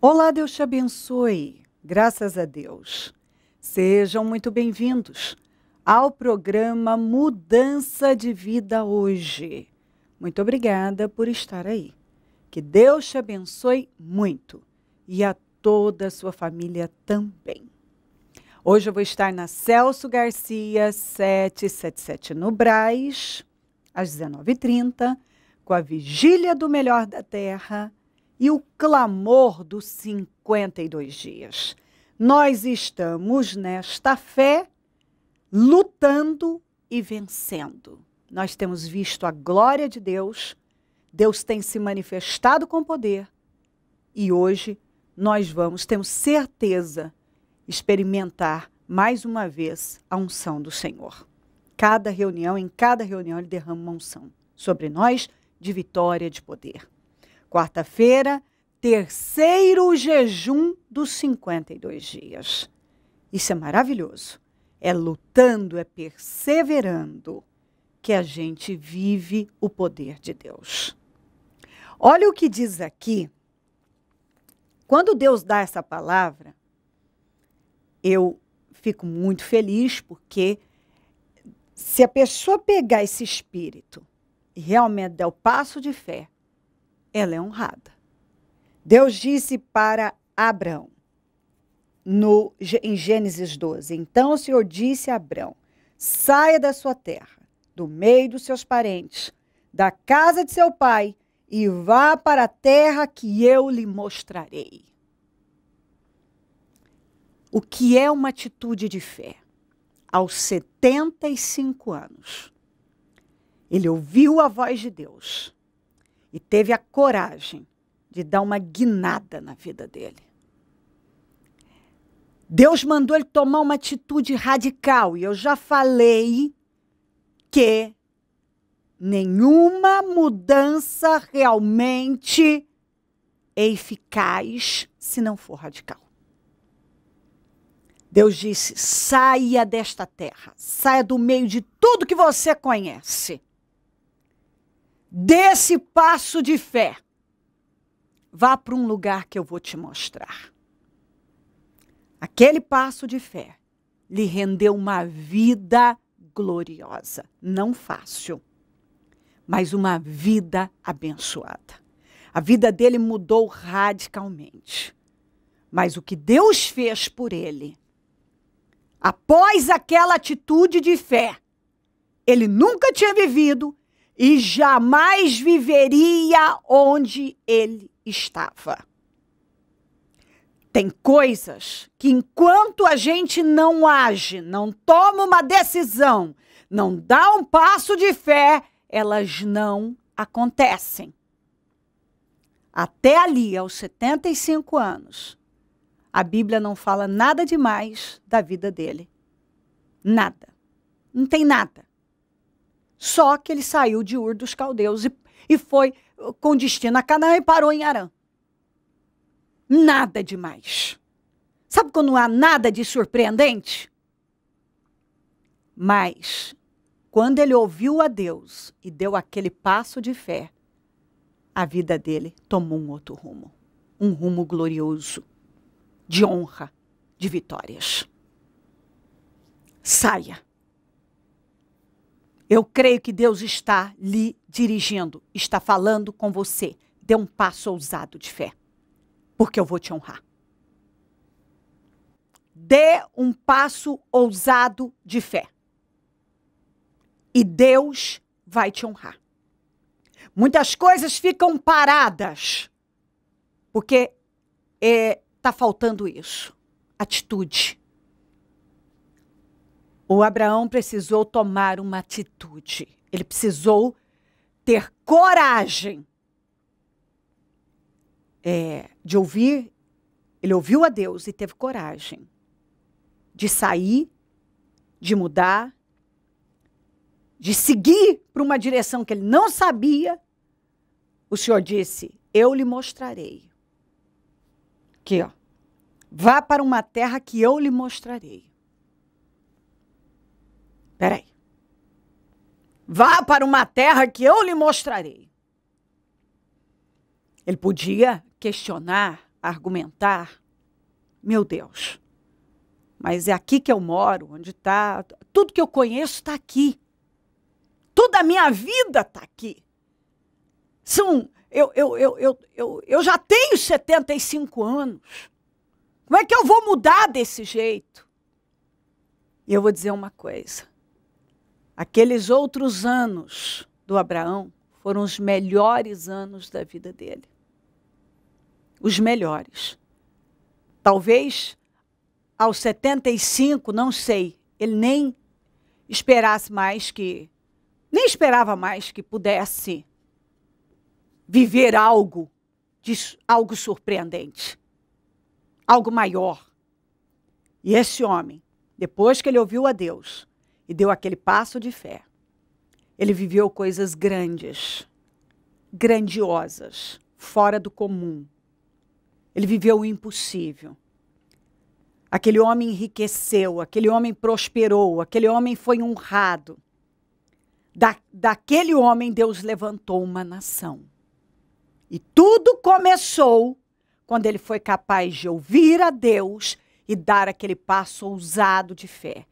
Olá, Deus te abençoe. Graças a Deus. Sejam muito bem-vindos ao programa Mudança de Vida Hoje. Muito obrigada por estar aí. Que Deus te abençoe muito e a toda a sua família também. Hoje eu vou estar na Celso Garcia 777 no Brás, às 19h30, com a Vigília do Melhor da Terra e o clamor dos 52 dias. Nós estamos nesta fé lutando e vencendo. Nós temos visto a glória de Deus, Deus tem se manifestado com poder e hoje nós temos certeza, experimentar mais uma vez a unção do Senhor. Em cada reunião ele derrama uma unção sobre nós de vitória, de poder. Quarta-feira, terceiro jejum dos 52 dias. Isso é maravilhoso. É lutando, é perseverando que a gente vive o poder de Deus. Olha o que diz aqui. Quando Deus dá essa palavra, eu fico muito feliz porque se a pessoa pegar esse espírito e realmente der o passo de fé, ela é honrada. Deus disse para Abrão, em Gênesis 12, então o Senhor disse a Abrão, saia da sua terra, do meio dos seus parentes, da casa de seu pai, e vá para a terra que eu lhe mostrarei. O que é uma atitude de fé? Aos 75 anos, ele ouviu a voz de Deus e teve a coragem de dar uma guinada na vida dele. Deus mandou ele tomar uma atitude radical e eu já falei que nenhuma mudança realmente é eficaz se não for radical. Deus disse, saia desta terra, saia do meio de tudo que você conhece. Dê esse passo de fé. Vá para um lugar que eu vou te mostrar. Aquele passo de fé lhe rendeu uma vida gloriosa. Não fácil, mas uma vida abençoada. A vida dele mudou radicalmente. Mas o que Deus fez por ele, após aquela atitude de fé, ele nunca tinha vivido e jamais viveria onde ele estava. Tem coisas que enquanto a gente não age, não toma uma decisão, não dá um passo de fé, elas não acontecem. Até ali, aos 75 anos, a Bíblia não fala nada demais da vida dele. Nada. Não tem nada. Só que ele saiu de Ur dos Caldeus e foi com destino a Canaã e parou em Harã. Nada demais. Sabe quando não há nada de surpreendente? Mas, quando ele ouviu a Deus e deu aquele passo de fé, a vida dele tomou um outro rumo. Um rumo glorioso, de honra, de vitórias. Saia. Eu creio que Deus está lhe dirigindo, está falando com você. Dê um passo ousado de fé, porque eu vou te honrar. Dê um passo ousado de fé. E Deus vai te honrar. Muitas coisas ficam paradas, porque está faltando isso. Atitude. O Abraão precisou tomar uma atitude. Ele precisou ter coragem de ouvir. Ele ouviu a Deus e teve coragem de sair, de mudar, de seguir para uma direção que ele não sabia. O Senhor disse, eu lhe mostrarei. Aqui, ó. Vá para uma terra que eu lhe mostrarei. Peraí. Vá para uma terra que eu lhe mostrarei. Ele podia questionar argumentar, meu Deus, mas é aqui que eu moro, onde está, tudo que eu conheço está aqui. Toda a minha vida está aqui. Eu já tenho 75 anos. Como é que eu vou mudar desse jeito? E eu vou dizer uma coisa. Aqueles outros anos do Abraão foram os melhores anos da vida dele. Os melhores. Talvez aos 75, não sei, ele nem esperava mais que pudesse viver algo surpreendente, algo maior. E esse homem, depois que ele ouviu a Deus e deu aquele passo de fé, ele viveu coisas grandes, grandiosas, fora do comum. Ele viveu o impossível. Aquele homem enriqueceu, aquele homem prosperou, aquele homem foi honrado. Daquele homem Deus levantou uma nação. E tudo começou quando ele foi capaz de ouvir a Deus e dar aquele passo ousado de fé.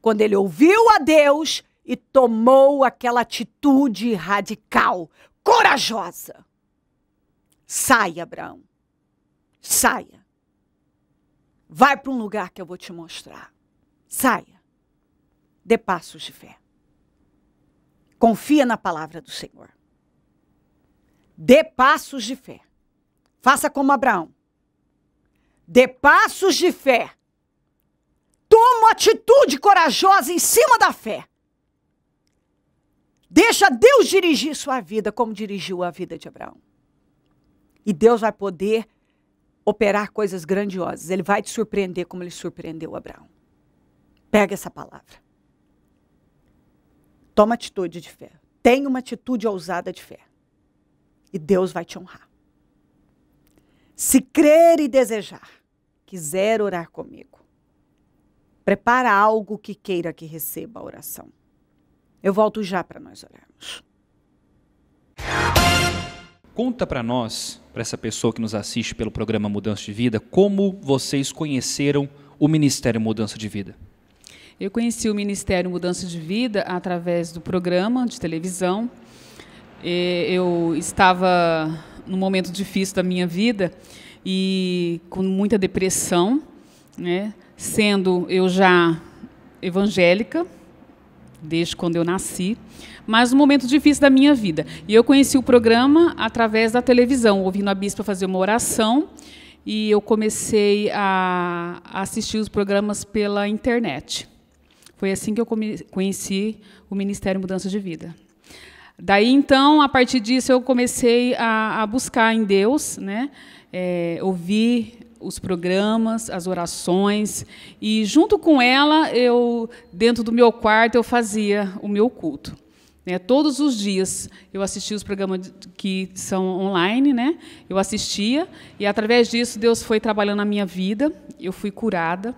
Quando ele ouviu a Deus e tomou aquela atitude radical, corajosa. Saia, Abraão. Saia. Vai para um lugar que eu vou te mostrar. Saia. Dê passos de fé. Confia na palavra do Senhor. Dê passos de fé. Faça como Abraão. Dê passos de fé. Toma uma atitude corajosa em cima da fé. Deixa Deus dirigir sua vida como dirigiu a vida de Abraão. E Deus vai poder operar coisas grandiosas. Ele vai te surpreender como ele surpreendeu Abraão. Pega essa palavra. Toma atitude de fé. Tenha uma atitude ousada de fé. E Deus vai te honrar. Se crer e desejar, quiser orar comigo, prepara algo que queira que receba a oração. Eu volto já para nós orarmos. Conta para nós, para essa pessoa que nos assiste pelo programa Mudança de Vida, como vocês conheceram o Ministério Mudança de Vida. Eu conheci o Ministério Mudança de Vida através do programa de televisão. Eu estava num momento difícil da minha vida e com muita depressão, né? Sendo eu já evangélica, desde quando eu nasci, mas um momento difícil da minha vida. E eu conheci o programa através da televisão, ouvindo a bispa fazer uma oração, e eu comecei a assistir os programas pela internet. Foi assim que eu conheci o Ministério Mudança de Vida. Daí, então, a partir disso, eu comecei a buscar em Deus, né? Ouvir os programas, as orações, e junto com ela, dentro do meu quarto, eu fazia o meu culto. Todos os dias eu assistia os programas que são online, né? Eu assistia, e através disso Deus foi trabalhando na minha vida, eu fui curada.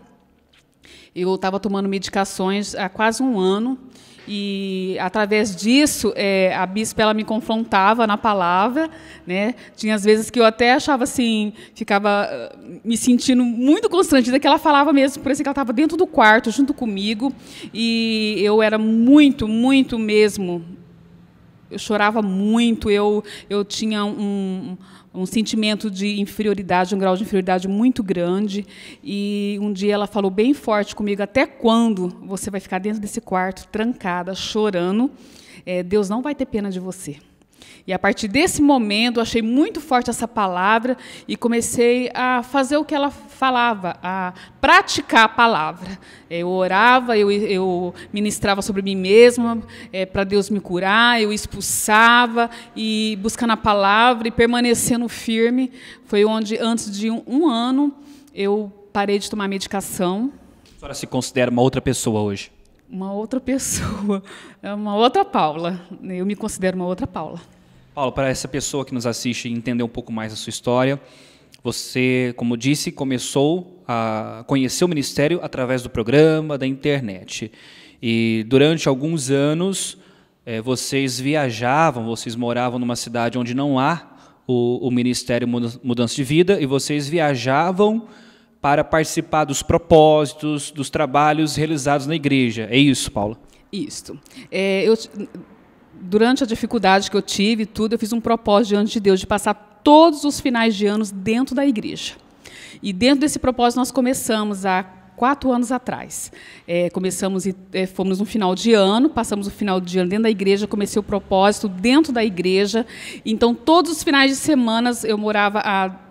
Eu estava tomando medicações há quase um ano, e através disso a bispa ela me confrontava na palavra, né? Tinha às vezes que eu até achava assim, ficava me sentindo muito constrangida, que ela falava mesmo, parecia que ela estava dentro do quarto junto comigo, e eu era muito mesmo, eu chorava muito, eu tinha um sentimento de inferioridade, um grau de inferioridade muito grande. E um dia ela falou bem forte comigo: até quando você vai ficar dentro desse quarto, trancada, chorando? Deus não vai ter pena de você. E a partir desse momento, eu achei muito forte essa palavra e comecei a fazer o que ela falava, a praticar a palavra. Eu orava, eu ministrava sobre mim mesma, para Deus me curar, eu expulsava, e buscando a palavra e permanecendo firme. Foi onde, antes de um ano, eu parei de tomar medicação. A senhora se considera uma outra pessoa hoje? Uma outra pessoa, uma outra Paula. Eu me considero uma outra Paula. Paulo, para essa pessoa que nos assiste entender um pouco mais a sua história, você, como disse, começou a conhecer o ministério através do programa, da internet. E durante alguns anos, vocês viajavam, vocês moravam numa cidade onde não há o Ministério Mudança de Vida e vocês viajavam para participar dos propósitos, dos trabalhos realizados na igreja. É isso, Paula? Isso. Durante a dificuldade que eu tive, eu fiz um propósito diante de Deus de passar todos os finais de ano dentro da igreja. E dentro desse propósito nós começamos há 4 anos atrás. Começamos e fomos no final de ano, passamos o final de ano dentro da igreja, comecei o propósito dentro da igreja. Então, todos os finais de semana, eu morava a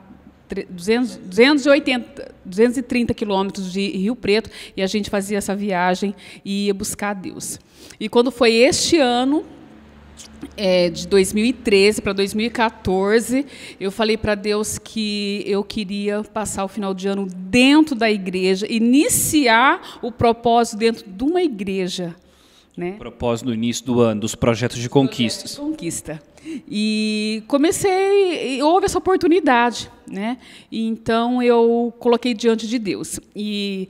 230 quilômetros de Rio Preto, e a gente fazia essa viagem e ia buscar a Deus. E quando foi este ano, de 2013 para 2014, eu falei para Deus que eu queria passar o final de ano dentro da igreja, iniciar o propósito dentro de uma igreja. Né? Propósito no início do ano, dos projetos de conquistas. Conquista. E comecei, houve essa oportunidade. Né? E então eu coloquei diante de Deus. E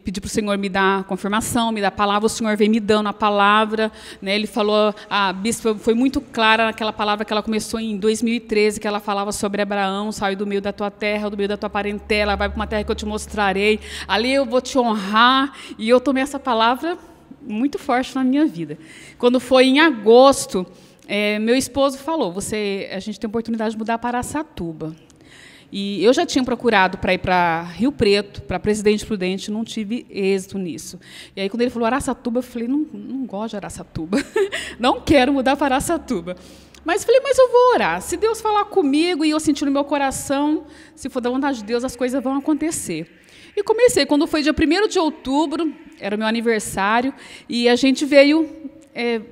pedi para o Senhor me dar confirmação, me dar a palavra. O Senhor veio me dando a palavra. Né? Ele falou, a bispa foi muito clara naquela palavra que ela começou em 2013, que ela falava sobre Abraão: sai do meio da tua terra, do meio da tua parentela, vai para uma terra que eu te mostrarei. Ali eu vou te honrar. E eu tomei essa palavra muito forte na minha vida. Quando foi em agosto, meu esposo falou: a gente tem a oportunidade de mudar para Araçatuba. E eu já tinha procurado para ir para Rio Preto, para Presidente Prudente, não tive êxito nisso. E aí, quando ele falou Araçatuba, eu falei: não gosto de Araçatuba, não quero mudar para Araçatuba. Mas falei: mas eu vou orar. Se Deus falar comigo e eu sentir no meu coração, se for da vontade de Deus, as coisas vão acontecer. E comecei. Quando foi dia 1º de outubro, era o meu aniversário, e a gente veio,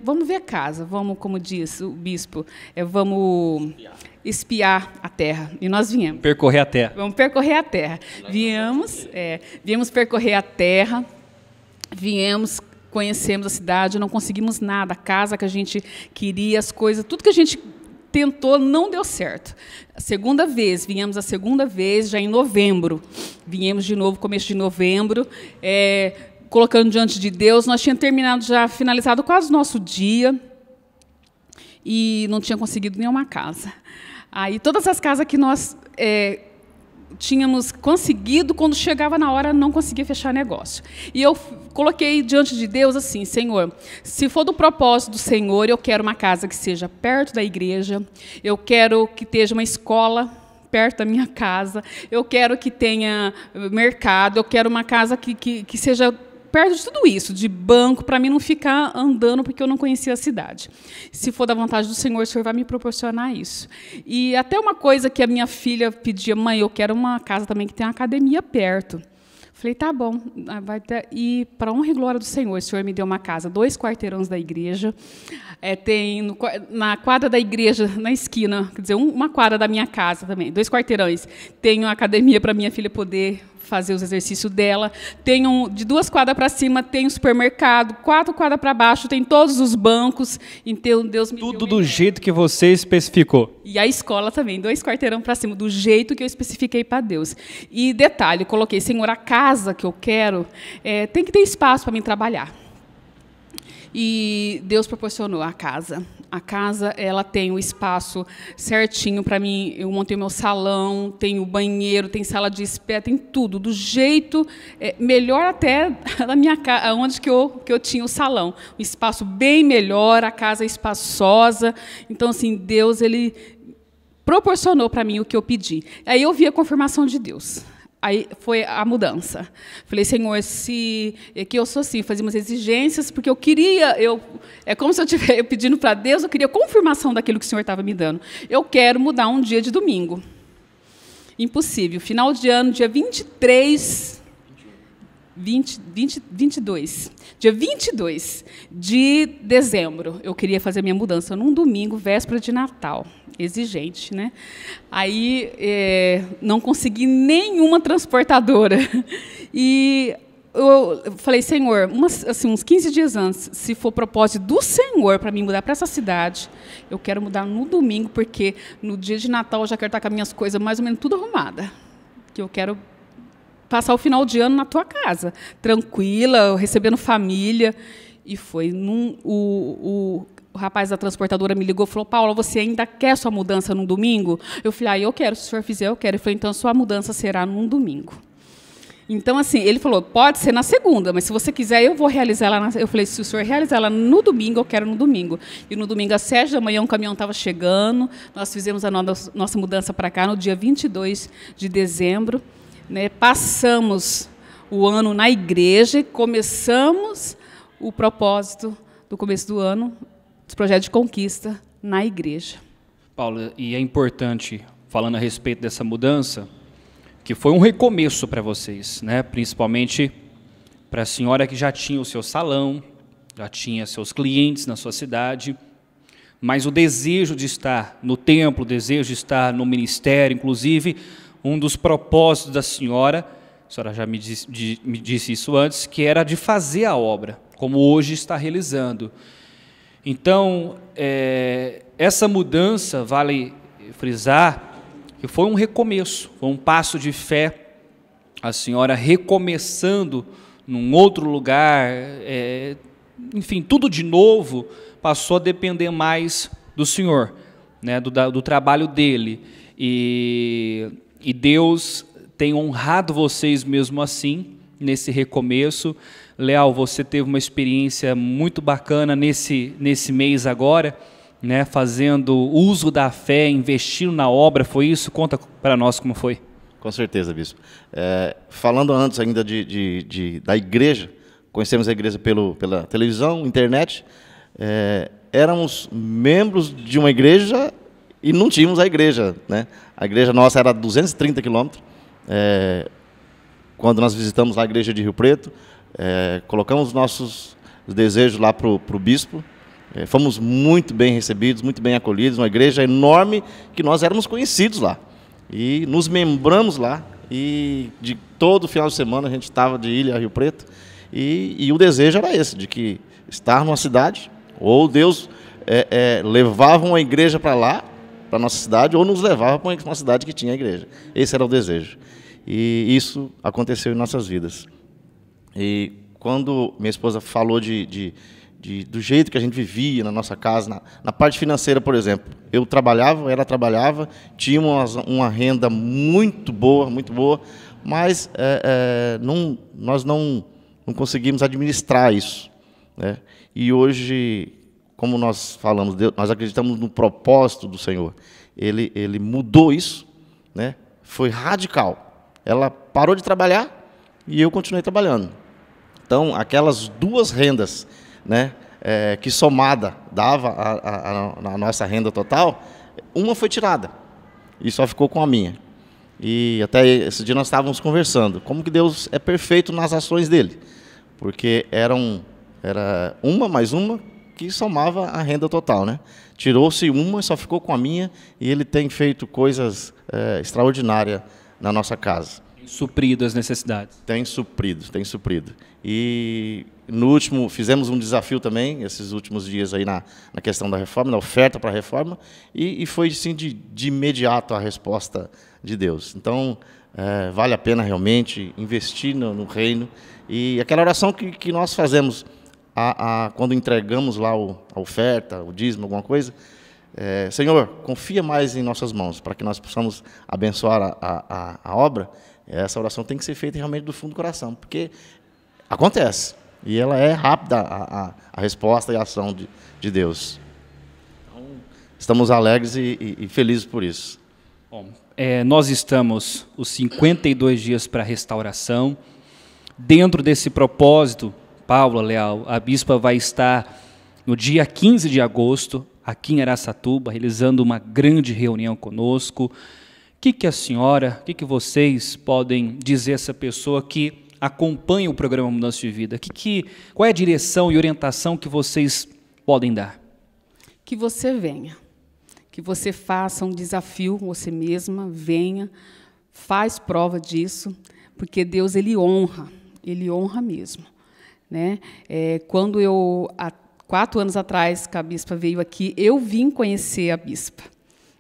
vamos ver a casa, vamos, como diz o bispo, vamos espiar a terra. E nós viemos. Percorrer a terra. Vamos percorrer a terra. Viemos percorrer a terra, conhecemos a cidade, não conseguimos nada, a casa que a gente queria, as coisas, tudo que a gente tentou não deu certo. Viemos a segunda vez, já em novembro. Viemos de novo, começo de novembro, colocando diante de Deus. Nós tínhamos terminado, já finalizado quase o nosso dia, e não tinha conseguido nenhuma casa. Aí, todas as casas que nós tínhamos conseguido, quando chegava na hora, não conseguia fechar negócio. E eu coloquei diante de Deus assim: Senhor, se for do propósito do Senhor, eu quero uma casa que seja perto da igreja, eu quero que esteja uma escola perto da minha casa, eu quero que tenha mercado, eu quero uma casa que seja perto de tudo isso, de banco, para mim não ficar andando, porque eu não conhecia a cidade. Se for da vontade do Senhor, o Senhor vai me proporcionar isso. E até uma coisa que a minha filha pedia: mãe, eu quero uma casa também que tenha uma academia perto. Falei: tá bom, vai ter. E, para honra e glória do Senhor, o Senhor me deu uma casa, 2 quarteirões da igreja. Tem na quadra da igreja, na esquina, quer dizer, uma quadra da minha casa também, 2 quarteirões. Tem uma academia para minha filha poder fazer os exercícios dela. Tem de 2 quadras para cima, tem um supermercado, 4 quadras para baixo, tem todos os bancos. Então, Deus me deu tudo do jeito que você especificou. E a escola também, 2 quarteirão para cima, do jeito que eu especifiquei para Deus. E detalhe, coloquei: Senhor, a casa que eu quero tem que ter espaço para mim trabalhar. E Deus proporcionou a casa. A casa, ela tem o espaço certinho para mim. Eu montei o meu salão, tem o banheiro, tem sala de espera, tem tudo do jeito melhor até da minha casa, onde que eu tinha o salão. Um espaço bem melhor, a casa é espaçosa. Então, assim, Deus, ele proporcionou para mim o que eu pedi. Aí eu vi a confirmação de Deus. Aí foi a mudança. Falei: Senhor, que eu sou assim, fazia umas exigências, porque eu queria, é como se eu estivesse pedindo para Deus, eu queria confirmação daquilo que o Senhor estava me dando. Eu quero mudar um dia de domingo. Impossível. Final de ano, dia 22, dia 22 de dezembro, eu queria fazer a minha mudança num domingo, véspera de Natal. Exigente, né? Aí não consegui nenhuma transportadora. E eu falei: Senhor, uns 15 dias antes, se for propósito do Senhor para mim mudar para essa cidade, eu quero mudar no domingo, porque no dia de Natal eu já quero estar com as minhas coisas mais ou menos tudo arrumada. Que eu quero passar o final de ano na tua casa, tranquila, recebendo família. E foi rapaz da transportadora me ligou e falou: Paula, você ainda quer sua mudança num domingo? Eu falei: eu quero, se o senhor fizer, eu quero. Ele falou: então, sua mudança será num domingo. Então, assim, ele falou: pode ser na segunda, mas se você quiser, eu vou realizar ela. Eu falei: se o senhor realizar ela no domingo, eu quero no domingo. E no domingo, às 7 da manhã, um caminhão estava chegando. Nós fizemos a nossa mudança para cá no dia 22 de dezembro. Né? Passamos o ano na igreja e começamos o propósito do começo do ano, dos projetos de conquista na igreja. Paula, e é importante, falando a respeito dessa mudança, que foi um recomeço para vocês, né? Principalmente para a senhora que já tinha o seu salão, já tinha seus clientes na sua cidade, mas o desejo de estar no templo, o desejo de estar no ministério, inclusive um dos propósitos da senhora, a senhora já me disse isso antes, que era de fazer a obra, como hoje está realizando. Então, essa mudança, vale frisar, que foi um recomeço, foi um passo de fé, a senhora recomeçando num outro lugar, enfim, tudo de novo passou a depender mais do Senhor, né, do trabalho dele, e Deus tem honrado vocês mesmo assim, nesse recomeço. Leal, você teve uma experiência muito bacana nesse mês agora, né, fazendo uso da fé, investindo na obra, foi isso? Conta para nós como foi. Com certeza, bispo. Falando antes ainda da igreja, conhecemos a igreja pela televisão, internet, éramos membros de uma igreja e não tínhamos a igreja, né? A igreja nossa era 230 quilômetros. Quando nós visitamos a igreja de Rio Preto, colocamos os nossos desejos lá para o bispo, fomos muito bem recebidos, muito bem acolhidos, uma igreja enorme que nós éramos conhecidos lá. E nos membramos lá, e de todo final de semana a gente estava de Ilha a Rio Preto, e o desejo era esse, de que estar numa cidade, ou Deus levava uma igreja para lá, para a nossa cidade, ou nos levava para uma cidade que tinha a igreja. Esse era o desejo. E isso aconteceu em nossas vidas. E quando minha esposa falou do jeito que a gente vivia na nossa casa, na parte financeira, por exemplo, eu trabalhava, ela trabalhava, tínhamos uma renda muito boa, mas nós não conseguimos administrar isso, né? E hoje, como nós falamos, nós acreditamos no propósito do Senhor. Ele mudou isso, né? Foi radical. Ela parou de trabalhar e eu continuei trabalhando. Então, aquelas duas rendas, né, que somada dava a nossa renda total, uma foi tirada e só ficou com a minha. E até esse dia nós estávamos conversando, como que Deus é perfeito nas ações dele, porque era uma mais uma que somava a renda total, né? Tirou-se uma e só ficou com a minha, e ele tem feito coisas extraordinárias na nossa casa. Suprido as necessidades. Tem suprido. E no último, fizemos um desafio também, esses últimos dias aí na questão da reforma, na oferta para a reforma, e foi assim, de imediato a resposta de Deus. Então, vale a pena realmente investir no reino. E aquela oração que nós fazemos quando entregamos lá a oferta, o dízimo, alguma coisa, Senhor, confia mais em nossas mãos, para que nós possamos abençoar a obra. Essa oração tem que ser feita realmente do fundo do coração, porque acontece, e ela é rápida, a resposta e a ação de Deus. Então, estamos alegres e felizes por isso. Bom, nós estamos os 52 dias para a restauração. Dentro desse propósito, Paula Leal, a bispa vai estar no dia 15 de agosto, aqui em Araçatuba, realizando uma grande reunião conosco. O que a senhora, o que vocês podem dizer a essa pessoa que acompanha o programa Mudança de Vida? Qual é a direção e orientação que vocês podem dar? Que você venha, que você faça um desafio com você mesma, venha, faz prova disso, porque Deus, Ele honra mesmo, né? Quando há 4 anos atrás, que a bispa veio aqui, eu vim conhecer a bispa.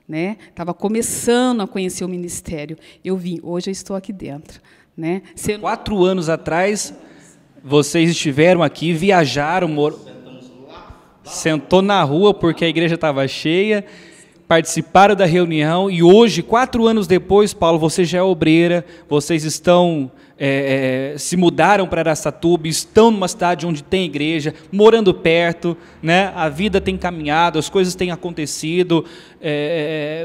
Né? Estava começando a conhecer o ministério. Eu vim, hoje eu estou aqui dentro. Né? 4 anos atrás, vocês estiveram aqui, viajaram... Sentou na rua porque a igreja estava cheia, participaram da reunião e hoje, 4 anos depois, Paulo, você já é obreira, vocês estão... se mudaram para Araçatuba, estão numa cidade onde tem igreja, morando perto, né? A vida tem caminhado, as coisas têm acontecido,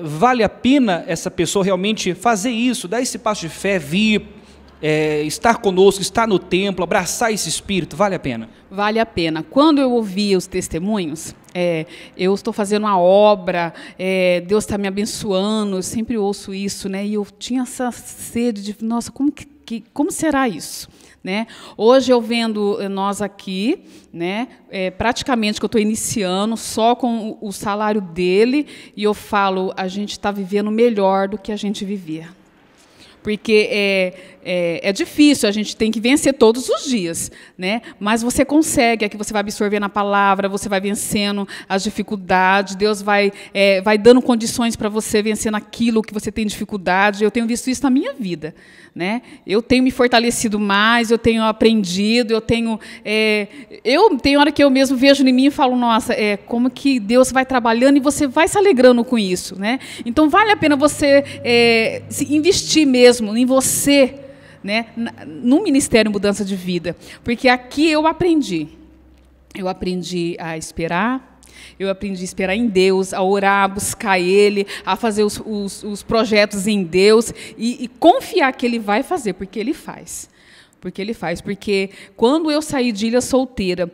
vale a pena essa pessoa realmente fazer isso, dar esse passo de fé, vir, estar conosco, estar no templo, abraçar esse espírito, vale a pena? Vale a pena. Quando eu ouvia os testemunhos, eu estou fazendo uma obra, Deus está me abençoando, eu sempre ouço isso, né? E eu tinha essa sede de, nossa, como será isso? Né? Hoje eu vendo nós aqui, né, praticamente que eu estou iniciando, só com o salário dele, e eu falo, a gente está vivendo melhor do que a gente vivia. Porque é difícil, a gente tem que vencer todos os dias, né? Mas você consegue, é que você vai absorvendo a palavra, você vai vencendo as dificuldades, Deus vai dando condições para você vencer naquilo que você tem dificuldade. Eu tenho visto isso na minha vida, né? Eu tenho me fortalecido mais, eu tenho aprendido, eu tenho hora que eu mesmo vejo em mim e falo, nossa, como que Deus vai trabalhando e você vai se alegrando com isso, né? Então vale a pena você se investir mesmo em você, né, no Ministério Mudança de Vida, porque aqui eu aprendi a esperar, eu aprendi a esperar em Deus, a orar, a buscar Ele, a fazer os projetos em Deus e confiar que Ele vai fazer, porque Ele faz. Porque quando eu saí de Ilha Solteira,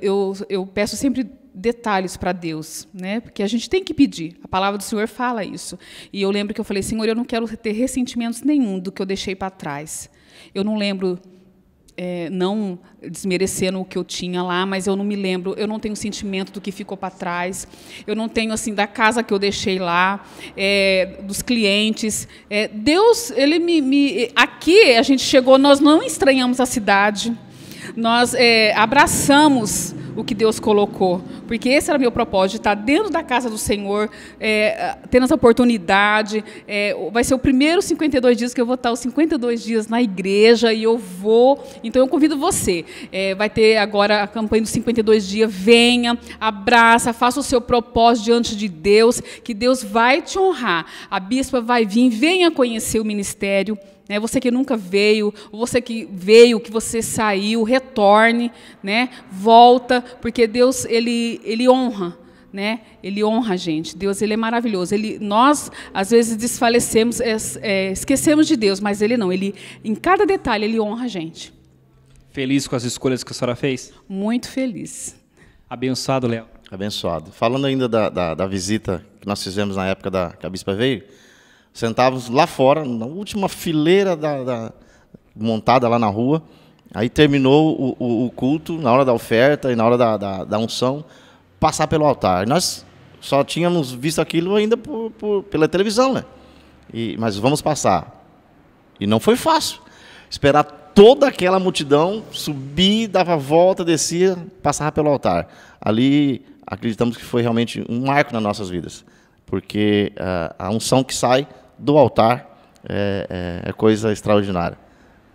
eu peço sempre detalhes para Deus, né? Porque a gente tem que pedir. A palavra do Senhor fala isso. E eu lembro que eu falei, Senhor, eu não quero ter ressentimentos nenhum do que eu deixei para trás. Eu não lembro, não desmerecendo o que eu tinha lá, mas eu não me lembro, eu não tenho sentimento do que ficou para trás. Eu não tenho, assim, da casa que eu deixei lá, dos clientes. Deus, Ele aqui a gente chegou, nós não estranhamos a cidade, nós abraçamos o que Deus colocou, porque esse era meu propósito, de estar dentro da casa do Senhor, tendo essa oportunidade. Vai ser o primeiro 52 dias que eu vou estar os 52 dias na igreja, e eu vou, então eu convido você, vai ter agora a campanha dos 52 dias, venha, abraça, faça o seu propósito diante de Deus, que Deus vai te honrar, a bispa vai vir, venha conhecer o ministério. Você que nunca veio, você que veio, que você saiu, retorne, né? Volta, porque Deus ele honra, né? Ele honra a gente. Deus, ele é maravilhoso. Nós às vezes desfalecemos, esquecemos de Deus, mas ele não. Ele, em cada detalhe, ele honra a gente. Feliz com as escolhas que a senhora fez? Muito feliz. Abençoado, Léo. Abençoado. Falando ainda da visita que nós fizemos na época que a bispa veio, sentávamos lá fora, na última fileira montada lá na rua. Aí terminou o culto, na hora da oferta e na hora da unção, passar pelo altar. Nós só tínhamos visto aquilo ainda pela televisão, né? Mas vamos passar. E não foi fácil. Esperar toda aquela multidão subir, dava a volta, descia, passava pelo altar. Ali acreditamos que foi realmente um marco nas nossas vidas. Porque a unção que sai do altar é coisa extraordinária.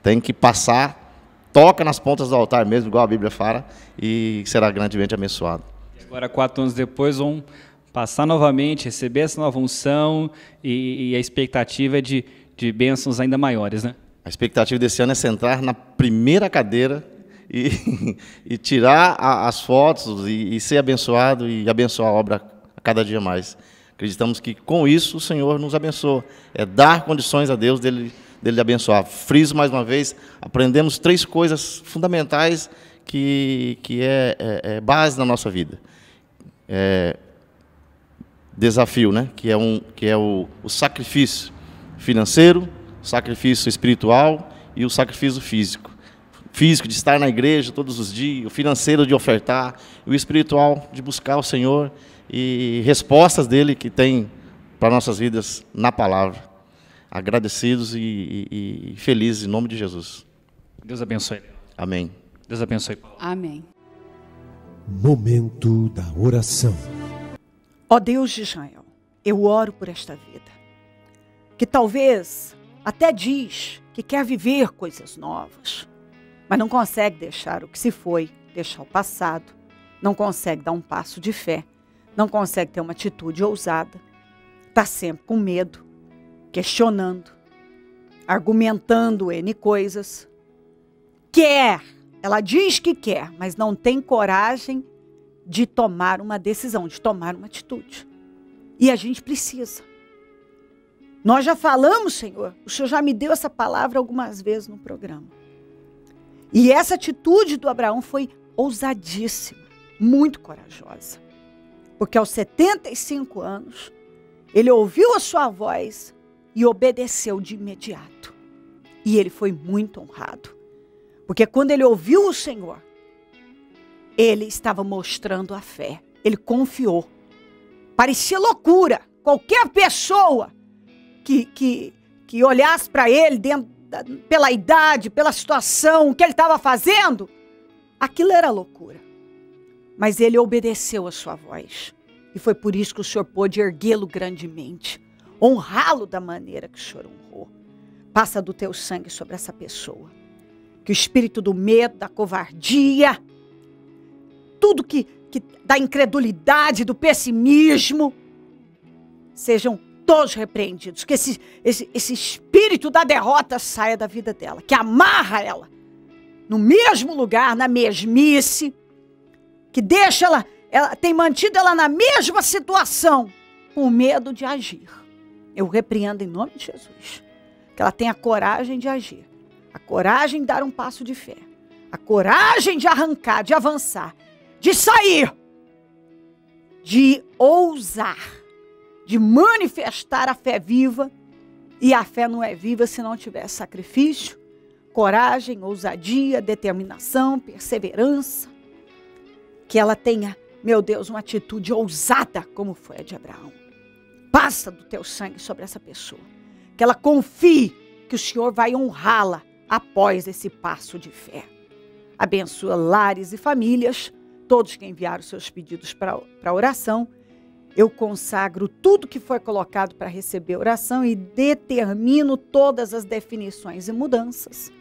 Tem que passar, toca nas pontas do altar mesmo, igual a Bíblia fala, e será grandemente abençoado. Agora, 4 anos depois, vão passar novamente, receber essa nova unção, e a expectativa é de bênçãos ainda maiores, né? A expectativa desse ano é sentar na primeira cadeira e tirar as fotos e ser abençoado e abençoar a obra a cada dia mais. Acreditamos que com isso o Senhor nos abençoa. É dar condições a Deus dele abençoar. Friso mais uma vez, aprendemos 3 coisas fundamentais que é base na nossa vida. Desafio, né? Que é o sacrifício financeiro, o sacrifício espiritual e o sacrifício físico. Físico, de estar na igreja todos os dias, o financeiro de ofertar, o espiritual de buscar o Senhor e respostas dele que tem para nossas vidas na palavra. Agradecidos e felizes em nome de Jesus. Deus abençoe. Amém. Deus abençoe. Amém. Momento da oração. Ó Deus de Israel, eu oro por esta vida, que talvez até diz que quer viver coisas novas, mas não consegue deixar o que se foi, deixar o passado. não consegue dar um passo de fé, não consegue ter uma atitude ousada, está sempre com medo, questionando, argumentando N coisas. Ela diz que quer, mas não tem coragem de tomar uma decisão, de tomar uma atitude. E a gente precisa. Nós já falamos, Senhor, o Senhor já me deu essa palavra algumas vezes no programa. E essa atitude do Abraão foi ousadíssima, muito corajosa. Porque aos 75 anos, ele ouviu a sua voz e obedeceu de imediato. E ele foi muito honrado. Porque quando ele ouviu o Senhor, ele estava mostrando a fé. Ele confiou. Parecia loucura. Qualquer pessoa que olhasse para ele pela idade, pela situação, o que ele estava fazendo, aquilo era loucura. Mas ele obedeceu a sua voz. E foi por isso que o Senhor pôde erguê-lo grandemente. Honrá-lo da maneira que o Senhor honrou. Passa do teu sangue sobre essa pessoa. Que o espírito do medo, da covardia, tudo que da incredulidade, do pessimismo, sejam todos repreendidos. Que esse espírito da derrota saia da vida dela. Que amarra ela no mesmo lugar, na mesmice. Que deixa ela tem mantido ela na mesma situação, com medo de agir. Eu repreendo em nome de Jesus. Que ela tenha coragem de agir. A coragem de dar um passo de fé. A coragem de arrancar, de avançar. De sair. De ousar. De manifestar a fé viva. E a fé não é viva se não tiver sacrifício, coragem, ousadia, determinação, perseverança. Que ela tenha, meu Deus, uma atitude ousada como foi a de Abraão. Passa do teu sangue sobre essa pessoa. Que ela confie que o Senhor vai honrá-la após esse passo de fé. Abençoa lares e famílias, todos que enviaram seus pedidos para oração. Eu consagro tudo que foi colocado para receber oração e determino todas as definições e mudanças.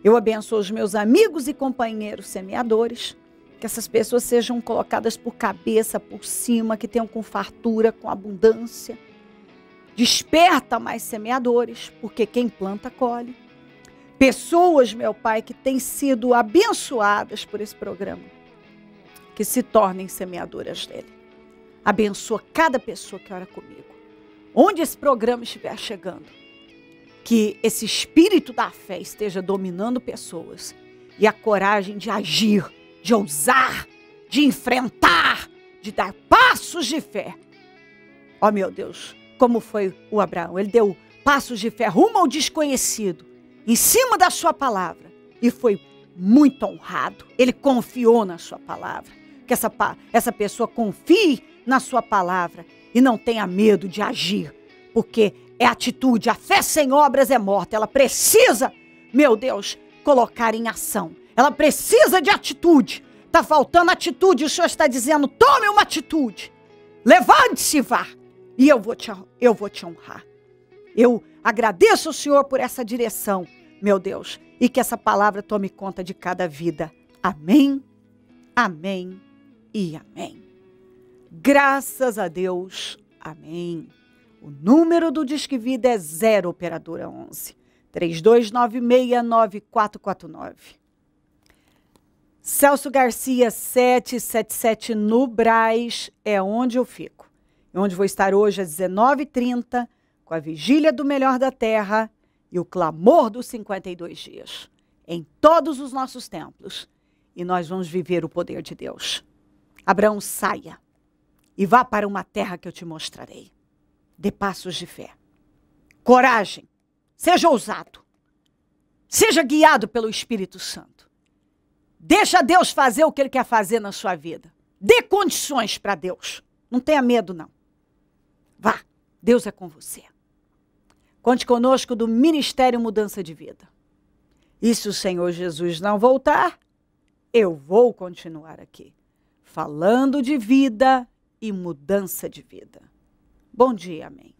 Eu abençoo os meus amigos e companheiros semeadores, que essas pessoas sejam colocadas por cabeça, por cima, que tenham com fartura, com abundância. Desperta mais semeadores, porque quem planta, colhe. Pessoas, meu Pai, que têm sido abençoadas por esse programa, que se tornem semeadoras dele. Abençoa cada pessoa que ora comigo. Onde esse programa estiver chegando, que esse espírito da fé esteja dominando pessoas e a coragem de agir, de ousar, de enfrentar, de dar passos de fé. Ó meu Deus, como foi o Abraão. Ele deu passos de fé rumo ao desconhecido, em cima da sua palavra, e foi muito honrado. Ele confiou na sua palavra. Que essa pessoa confie na sua palavra e não tenha medo de agir, porque é atitude. A fé sem obras é morta. Ela precisa, meu Deus, colocar em ação. Ela precisa de atitude. Está faltando atitude. O Senhor está dizendo, tome uma atitude. Levante-se e vá. E eu vou te honrar. Eu agradeço ao Senhor por essa direção, meu Deus. E que essa palavra tome conta de cada vida. Amém, amém e amém. Graças a Deus. Amém. O número do Disque Vida é 0 operadora 11 32969449. Celso Garcia 777 no Brás é onde eu fico. É onde vou estar hoje às 19h30 com a Vigília do Melhor da Terra e o Clamor dos 52 dias. Em todos os nossos templos. E nós vamos viver o poder de Deus. Abraão, saia e vá para uma terra que eu te mostrarei. Dê passos de fé. Coragem. Seja ousado. Seja guiado pelo Espírito Santo. Deixa Deus fazer o que Ele quer fazer na sua vida. Dê condições para Deus. Não tenha medo, não. Vá. Deus é com você. Conte conosco do Ministério Mudança de Vida. E se o Senhor Jesus não voltar, eu vou continuar aqui, falando de vida e mudança de vida. Bom dia, amém.